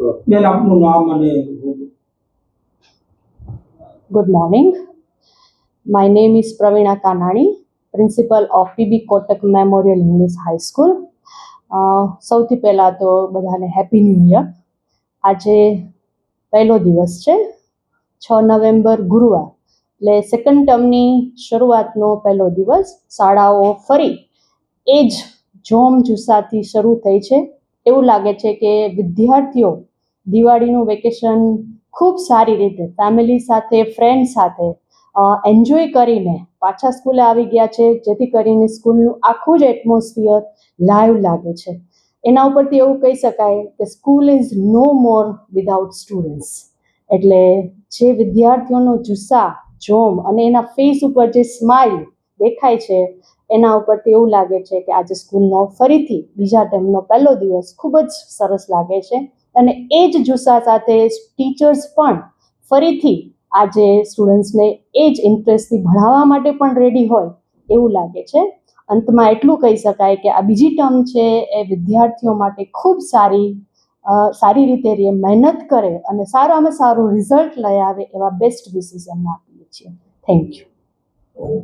બેન આપનું નામ અને Good morning. My name is Praveena Kanani, Principal of PB Kotak Memorial English High School. સૌથી પહેલાં તો બધાને હેપી ન્યૂ યર. આજે પહેલો દિવસ છે 6 નવેમ્બર ગુરુવાર, એટલે સેકન્ડ ટર્મની શરૂઆતનો પહેલો દિવસ. શાળાઓ ફરી એ જ જોમ જુસ્સાથી શરૂ થઈ છે. એવું લાગે છે કે વિદ્યાર્થીઓ દિવાળીનું વેકેશન ખૂબ સારી રીતે ફેમિલી સાથે, ફ્રેન્ડ સાથે એન્જોય કરીને પાછા સ્કૂલે આવી ગયા છે, જેથી કરીને સ્કૂલનું આખું જ એટમોસ્ફિયર લાઈવ લાગે છે. એના ઉપરથી એવું કહી શકાય કે school is no more without students. એટલે જે વિદ્યાર્થીઓનો જુસ્સા, જોમ અને એના ફેસ ઉપર જે સ્માઇલ દેખાય છે, એના ઉપરથી એવું લાગે છે કે આજે સ્કૂલનો ફરીથી બીજા ટર્મનો પહેલો દિવસ ખૂબ જ સરસ લાગે છે. અને એ જ જુસ્સા સાથે ટીચર્સ પણ ફરીથી આજે સ્ટુડન્ટ્સને એ જ ઇન્ટરેસ્ટથી ભણાવવા માટે પણ રેડી હોય એવું લાગે છે. અંતમાં એટલું કહી શકાય કે આ બીજી ટર્મ છે એ વિદ્યાર્થીઓ માટે ખૂબ સારી રીતે મહેનત કરે અને સારામાં સારું રિઝલ્ટ લઈ આવે એવા બેસ્ટ વિશિસ અમે આપીએ છીએ. Thank you.